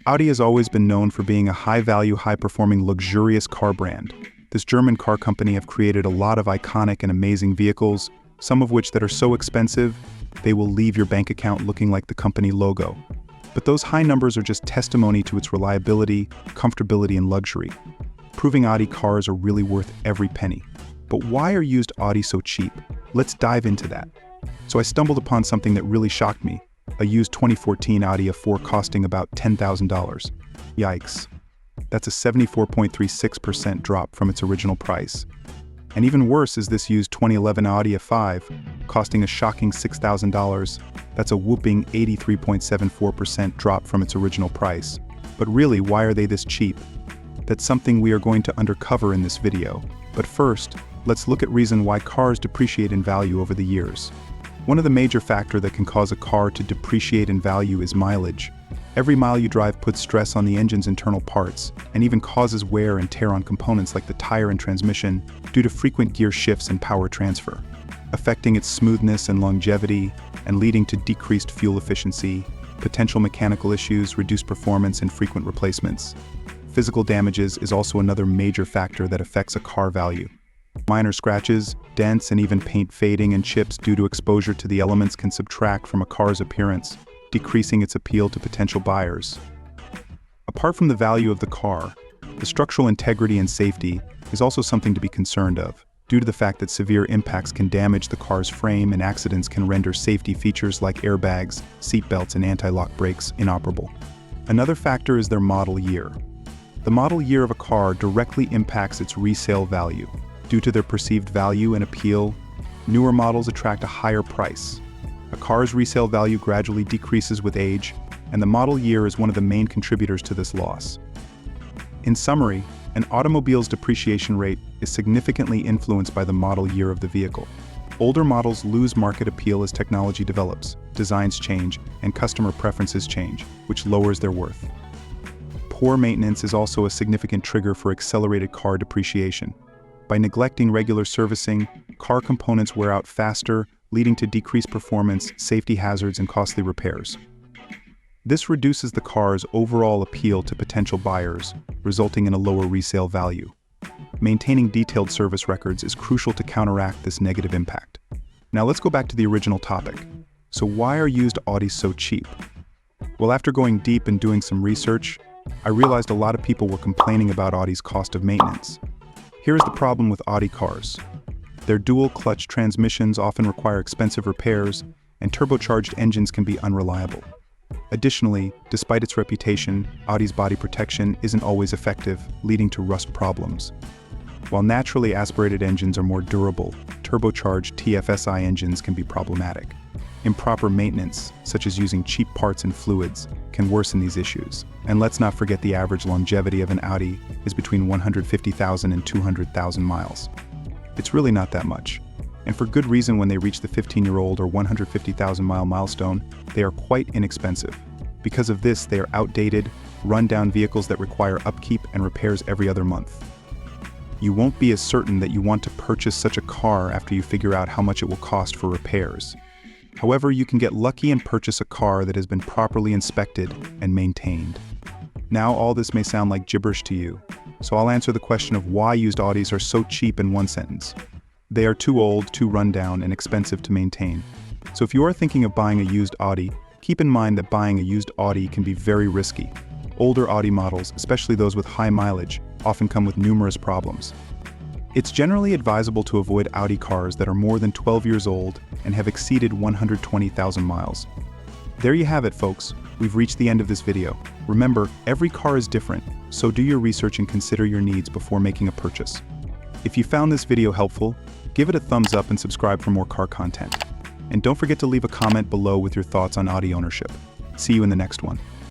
Audi has always been known for being a high-value, high-performing, luxurious car brand. This German car company have created a lot of iconic and amazing vehicles, some of which that are so expensive, they will leave your bank account looking like the company logo. But those high numbers are just testimony to its reliability, comfortability, and luxury, proving Audi cars are really worth every penny. But why are used Audi so cheap? Let's dive into that. So I stumbled upon something that really shocked me. A used 2014 Audi A4 costing about $10,000. Yikes. That's a 74.36% drop from its original price. And even worse is this used 2011 Audi A5, costing a shocking $6,000. That's a whooping 83.74% drop from its original price. But really, why are they this cheap? That's something we are going to undercover in this video. But first, let's look at reason why cars depreciate in value over the years. One of the major factors that can cause a car to depreciate in value is mileage. Every mile you drive puts stress on the engine's internal parts, and even causes wear and tear on components like the tire and transmission due to frequent gear shifts and power transfer, affecting its smoothness and longevity, and leading to decreased fuel efficiency, potential mechanical issues, reduced performance, and frequent replacements. Physical damages is also another major factor that affects a car value. Minor scratches, dents, and even paint fading and chips due to exposure to the elements can subtract from a car's appearance, decreasing its appeal to potential buyers. Apart from the value of the car, the structural integrity and safety is also something to be concerned of, due to the fact that severe impacts can damage the car's frame and accidents can render safety features like airbags, seatbelts, and anti-lock brakes inoperable. Another factor is their model year. The model year of a car directly impacts its resale value. Due to their perceived value and appeal, newer models attract a higher price. A car's resale value gradually decreases with age, and the model year is one of the main contributors to this loss. In summary, an automobile's depreciation rate is significantly influenced by the model year of the vehicle. Older models lose market appeal as technology develops, designs change, and customer preferences change, which lowers their worth. Poor maintenance is also a significant trigger for accelerated car depreciation. By neglecting regular servicing, car components wear out faster, leading to decreased performance, safety hazards, and costly repairs. This reduces the car's overall appeal to potential buyers, resulting in a lower resale value. Maintaining detailed service records is crucial to counteract this negative impact. Now let's go back to the original topic. So why are used Audis so cheap? Well, after going deep and doing some research, I realized a lot of people were complaining about Audi's cost of maintenance. Here's the problem with Audi cars. Their dual-clutch transmissions often require expensive repairs, and turbocharged engines can be unreliable. Additionally, despite its reputation, Audi's body protection isn't always effective, leading to rust problems. While naturally aspirated engines are more durable, turbocharged TFSI engines can be problematic. Improper maintenance, such as using cheap parts and fluids, can worsen these issues. And let's not forget the average longevity of an Audi is between 150,000 and 200,000 miles. It's really not that much. And for good reason, when they reach the 15-year-old or 150,000 mile milestone, they are quite inexpensive. Because of this, they are outdated, run-down vehicles that require upkeep and repairs every other month. You won't be as certain that you want to purchase such a car after you figure out how much it will cost for repairs. However, you can get lucky and purchase a car that has been properly inspected and maintained. Now, all this may sound like gibberish to you, so I'll answer the question of why used Audis are so cheap in one sentence. They are too old, too run-down, and expensive to maintain. So if you are thinking of buying a used Audi, keep in mind that buying a used Audi can be very risky. Older Audi models, especially those with high mileage, often come with numerous problems. It's generally advisable to avoid Audi cars that are more than 12 years old and have exceeded 120,000 miles. There you have it, folks. We've reached the end of this video. Remember, every car is different, so do your research and consider your needs before making a purchase. If you found this video helpful, give it a thumbs up and subscribe for more car content. And don't forget to leave a comment below with your thoughts on Audi ownership. See you in the next one.